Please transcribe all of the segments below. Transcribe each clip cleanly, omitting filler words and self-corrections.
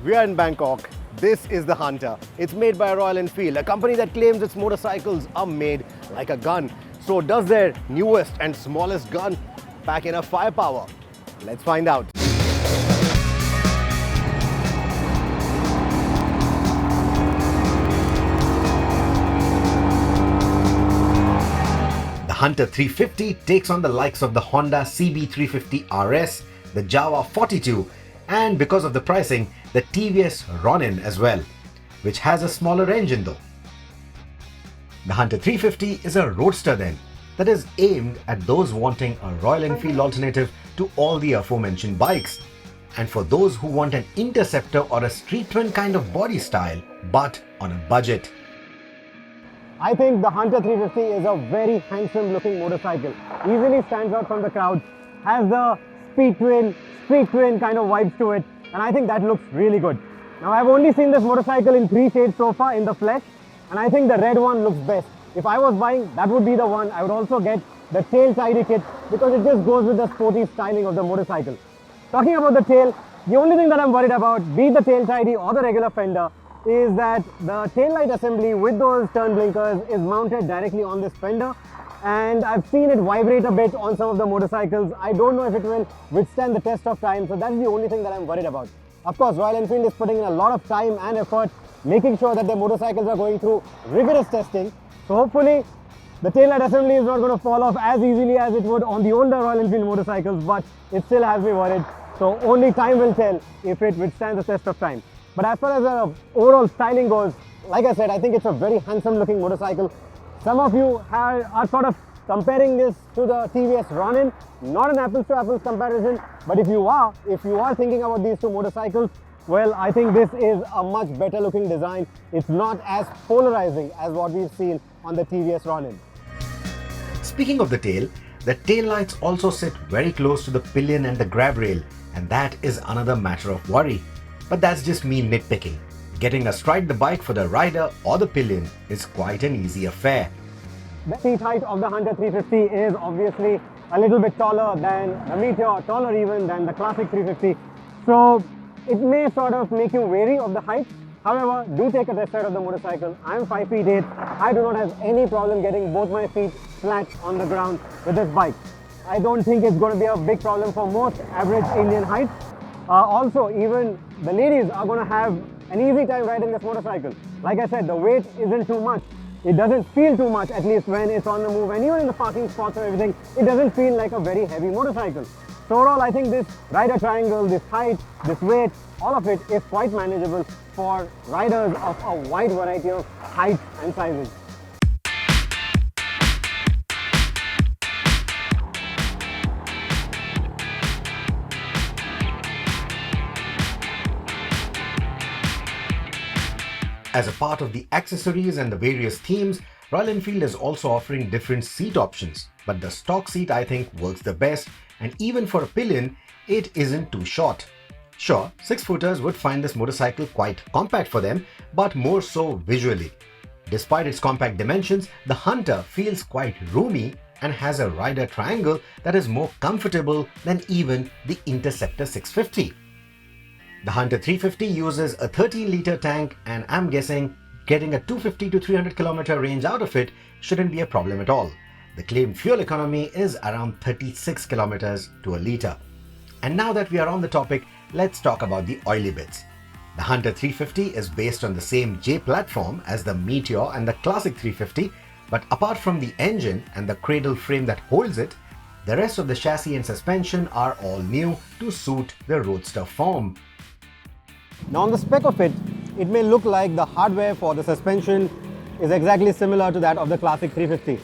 We are in Bangkok. This is the Hunter. It's made by Royal Enfield, a company that claims its motorcycles are made like a gun. So does their newest and smallest gun pack enough firepower? Let's find out. The Hunter 350 takes on the likes of the Honda CB350 RS, the Jawa 42, and because of the pricing, the TVS Ronin as well, which has a smaller engine though. The Hunter 350 is a roadster then, that is aimed at those wanting a Royal Enfield alternative to all the aforementioned bikes, and for those who want an interceptor or a street twin kind of body style, but on a budget. I think the Hunter 350 is a very handsome looking motorcycle. Easily stands out from the crowd, has the street twin kind of vibes to it, and I think that looks really good. Now I've only seen this motorcycle in 3 shades so far in the flesh, and I think the red one looks best. If I was buying, that would be the one. I would also get the tail tidy kit because it just goes with the sporty styling of the motorcycle. Talking about the tail, the only thing that I'm worried about, be it the tail tidy or the regular fender, is that the tail light assembly with those turn blinkers is mounted directly on this fender, and I've seen it vibrate a bit on some of the motorcycles. I don't know if it will withstand the test of time, so that's the only thing that I'm worried about. Of course, Royal Enfield is putting in a lot of time and effort making sure that their motorcycles are going through rigorous testing, so hopefully the tail light assembly is not going to fall off as easily as it would on the older Royal Enfield motorcycles, but it still has me worried, so only time will tell if it withstands the test of time. But as far as the overall styling goes, like I said, I think it's a very handsome looking motorcycle. Some of you are sort of comparing this to the TVS Ronin. Not an apples to apples comparison, but if you are thinking about these two motorcycles, well, I think this is a much better looking design. It's not as polarizing as what we've seen on the TVS Ronin. Speaking of the tail lights also sit very close to the pillion and the grab rail, and that is another matter of worry. But that's just me nitpicking. Getting astride the bike for the rider or the pillion is quite an easy affair. The seat height of the Hunter 350 is obviously a little bit taller than the Meteor, taller even than the classic 350. So it may sort of make you wary of the height. However, do take a test ride of the motorcycle. I'm 5 feet 8. I do not have any problem getting both my feet flat on the ground with this bike. I don't think it's going to be a big problem for most average Indian heights. Also, even the ladies are going to have an easy time riding this motorcycle. Like I said, the weight isn't too much. It doesn't feel too much, at least when it's on the move. And even in the parking spots and everything, it doesn't feel like a very heavy motorcycle. So overall, I think this rider triangle, this height, this weight, all of it is quite manageable for riders of a wide variety of heights and sizes. As a part of the accessories and the various themes, Royal Enfield is also offering different seat options, but the stock seat I think works the best, and even for a pillion, it isn't too short. Sure, 6-footers would find this motorcycle quite compact for them, but more so visually. Despite its compact dimensions, the Hunter feels quite roomy and has a rider triangle that is more comfortable than even the Interceptor 650. The Hunter 350 uses a 13-litre tank, and I'm guessing getting a 250 to 300 km range out of it shouldn't be a problem at all. The claimed fuel economy is around 36 km to a litre. And now that we are on the topic, let's talk about the oily bits. The Hunter 350 is based on the same J platform as the Meteor and the classic 350, but apart from the engine and the cradle frame that holds it, the rest of the chassis and suspension are all new to suit the roadster form. Now on the spec of it, it may look like the hardware for the suspension is exactly similar to that of the classic 350.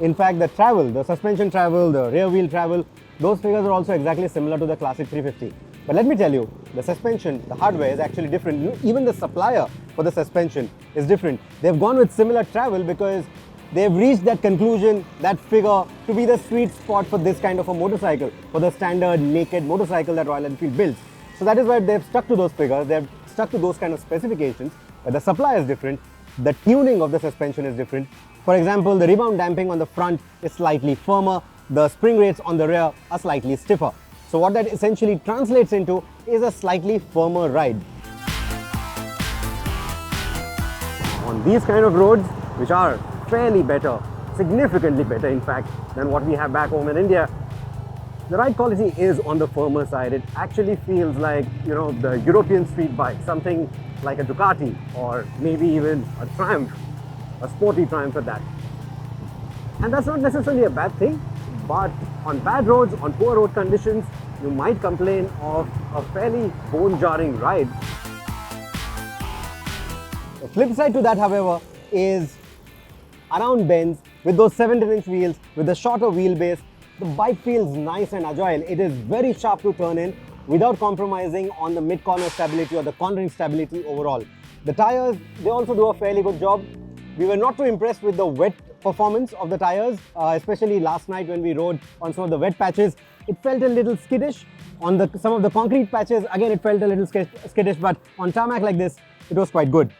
In fact, the travel, the suspension travel, the rear wheel travel, those figures are also exactly similar to the classic 350. But let me tell you, the suspension, the hardware is actually different. Even the supplier for the suspension is different. They've gone with similar travel because they've reached that conclusion, that figure to be the sweet spot for this kind of a motorcycle, for the standard naked motorcycle that Royal Enfield builds. So that is why they've stuck to those figures, they've stuck to those kind of specifications, but the supply is different, the tuning of the suspension is different. For example, the rebound damping on the front is slightly firmer, the spring rates on the rear are slightly stiffer. So what that essentially translates into is a slightly firmer ride. on these kind of roads, which are fairly better, significantly better in fact, than what we have back home in India, the ride quality is on the firmer side. It actually feels like, the European street bike, something like a Ducati or maybe even a Triumph, a sporty Triumph at that. And that's not necessarily a bad thing, but on bad roads, on poor road conditions, you might complain of a fairly bone-jarring ride. The flip side to that, however, is around bends with those 17-inch wheels, with a shorter wheelbase, the bike feels nice and agile. It is very sharp to turn in without compromising on the mid-corner stability or the cornering stability overall. The tires, they also do a fairly good job. We were not too impressed with the wet performance of the tires, especially last night when we rode on some of the wet patches. It felt a little skittish. On some of the concrete patches, again, it felt a little skittish, but on tarmac like this, it was quite good.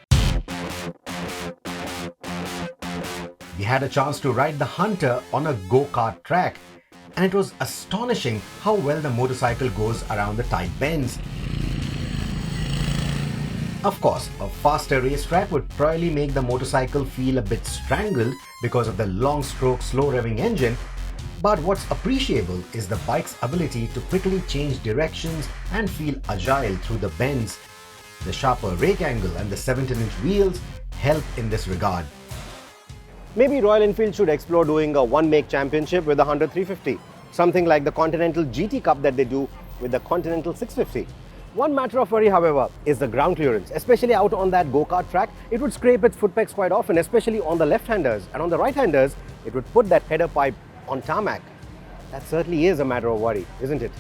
We had a chance to ride the Hunter on a go-kart track, and it was astonishing how well the motorcycle goes around the tight bends. Of course, a faster racetrack would probably make the motorcycle feel a bit strangled because of the long stroke, slow revving engine, but what's appreciable is the bike's ability to quickly change directions and feel agile through the bends. The sharper rake angle and the 17-inch wheels help in this regard. Maybe Royal Enfield should explore doing a one-make championship with the Hunter 350, something like the Continental GT Cup that they do with the Continental 650. One matter of worry, however, is the ground clearance. Especially out on that go-kart track, it would scrape its foot pegs quite often, especially on the left-handers, and on the right-handers, it would put that header pipe on tarmac. That certainly is a matter of worry, isn't it?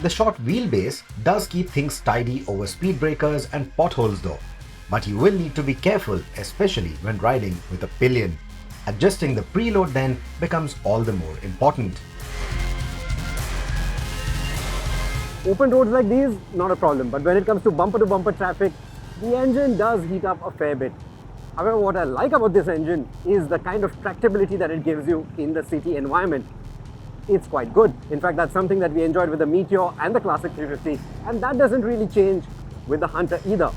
The short wheelbase does keep things tidy over speed breakers and potholes though, but you will need to be careful, especially when riding with a pillion. Adjusting the preload then becomes all the more important. Open roads like these, not a problem, but when it comes to bumper-to-bumper traffic, the engine does heat up a fair bit. However, what I like about this engine is the kind of tractability that it gives you in the city environment. It's quite good. In fact, that's something that we enjoyed with the Meteor and the Classic 350, and that doesn't really change with the Hunter either.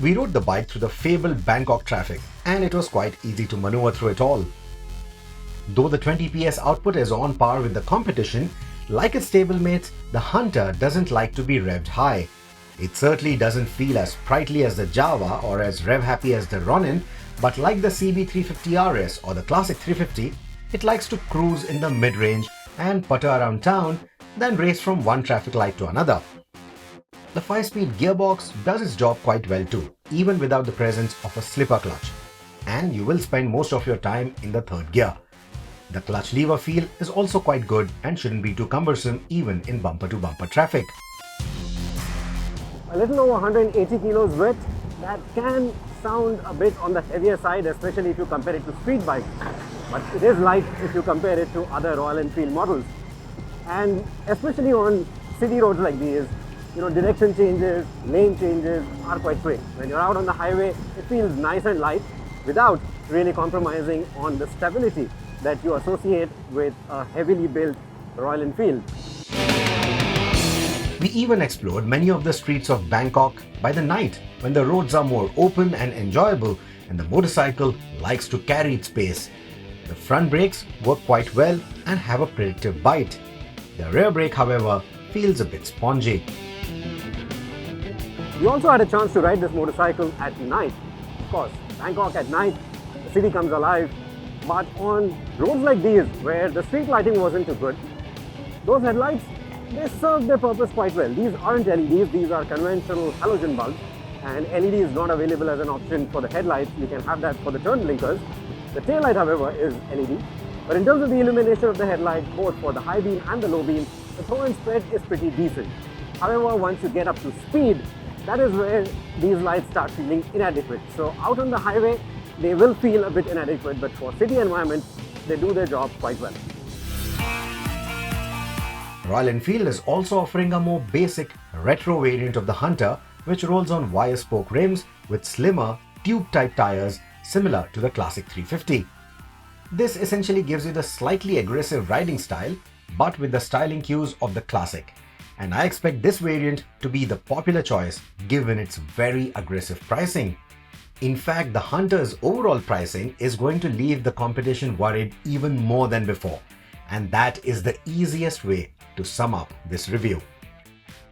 We rode the bike through the fabled Bangkok traffic, and it was quite easy to maneuver through it all. Though the 20 PS output is on par with the competition, like its stablemates, the Hunter doesn't like to be revved high. It certainly doesn't feel as sprightly as the Java or as rev-happy as the Ronin, but like the CB350 RS or the Classic 350, it likes to cruise in the mid-range and putter around town, then race from one traffic light to another. The 5-speed gearbox does its job quite well too, even without the presence of a slipper clutch, and you will spend most of your time in the third gear. The clutch lever feel is also quite good and shouldn't be too cumbersome even in bumper-to-bumper traffic. A little over 180 kilos weight, that can sound a bit on the heavier side, especially if you compare it to street bikes. But it is light if you compare it to other Royal Enfield models. And especially on city roads like these, direction changes, lane changes are quite quick. When you're out on the highway, it feels nice and light without really compromising on the stability that you associate with a heavily built Royal Enfield. We even explored many of the streets of Bangkok by the night when the roads are more open and enjoyable and the motorcycle likes to carry its pace. The front brakes work quite well and have a predictive bite. The rear brake, however, feels a bit spongy. We also had a chance to ride this motorcycle at night. Of course, Bangkok at night, the city comes alive. But on roads like these, where the street lighting wasn't too good, those headlights, they serve their purpose quite well. These aren't LEDs, these are conventional halogen bulbs, and LED is not available as an option for the headlights. You can have that for the turn blinkers. The tail light, however, is LED. But in terms of the illumination of the headlight, both for the high beam and the low beam, the throw and spread is pretty decent. However, once you get up to speed, that is where these lights start feeling inadequate. So out on the highway, they will feel a bit inadequate, but for city environments, they do their job quite well. Royal Enfield is also offering a more basic retro variant of the Hunter, which rolls on wire spoke rims with slimmer tube-type tires similar to the Classic 350. This essentially gives you the slightly aggressive riding style, but with the styling cues of the Classic. and I expect this variant to be the popular choice given its very aggressive pricing. In fact, the Hunter's overall pricing is going to leave the competition worried even more than before, and that is the easiest way to sum up this review.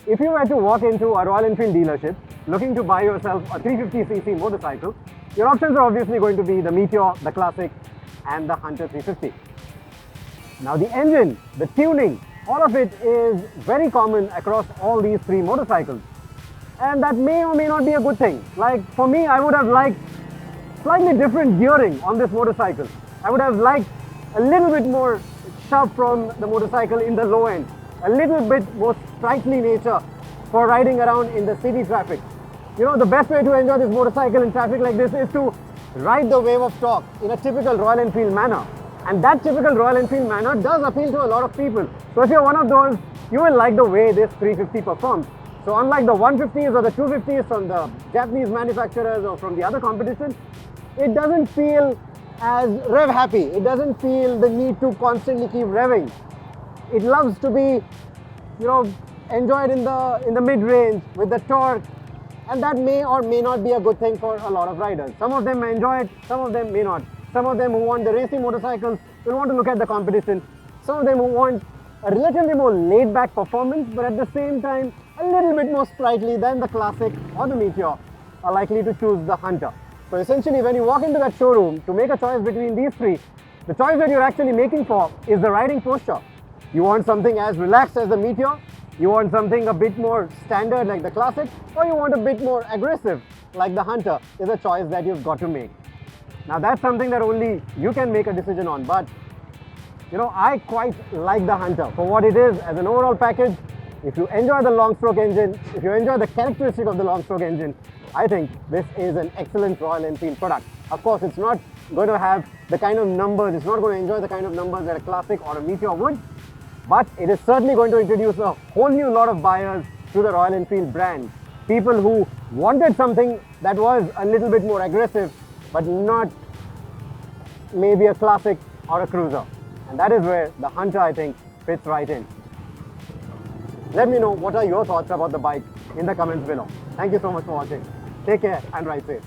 If you were to walk into a Royal Enfield dealership looking to buy yourself a 350cc motorcycle, your options are obviously going to be the Meteor, the Classic and the Hunter 350. Now the engine, the tuning, all of it is very common across all these three motorcycles. And that may or may not be a good thing. Like for me, I would have liked slightly different gearing on this motorcycle. I would have liked a little bit more shove from the motorcycle in the low end, a little bit more sprightly nature for riding around in the city traffic. You know, the best way to enjoy this motorcycle in traffic like this is to ride the wave of torque in a typical Royal Enfield manner. And that typical Royal Enfield manner does appeal to a lot of people. So if you're one of those, you will like the way this 350 performs. So unlike the 150s or the 250s from the Japanese manufacturers or from the other competition, it doesn't feel as rev happy. It doesn't feel the need to constantly keep revving. It loves to be, you know, enjoyed in the mid-range with the torque, and that may or may not be a good thing for a lot of riders. Some of them may enjoy it, some of them may not. Some of them who want the racing motorcycles will want to look at the competition. Some of them who want a relatively more laid-back performance, but at the same time a little bit more sprightly than the Classic or the Meteor, are likely to choose the Hunter. So essentially, when you walk into that showroom to make a choice between these three, the choice that you're actually making for is the riding posture. You want something as relaxed as the Meteor, you want something a bit more standard like the Classic, or you want a bit more aggressive like the Hunter, is a choice that you've got to make. Now that's something that only you can make a decision on, but you know, I quite like the Hunter for what it is as an overall package. If you enjoy the long stroke engine, if you enjoy the characteristic of the long stroke engine, I think this is an excellent Royal Enfield product. Of course, it's not going to have the kind of numbers, it's not going to enjoy the kind of numbers that a Classic or a Meteor would, but it is certainly going to introduce a whole new lot of buyers to the Royal Enfield brand. People who wanted something that was a little bit more aggressive, but not maybe a Classic or a cruiser. And that is where the Hunter, I think, fits right in. Let me know what are your thoughts about the bike in the comments below. Thank you so much for watching. Take care and ride safe.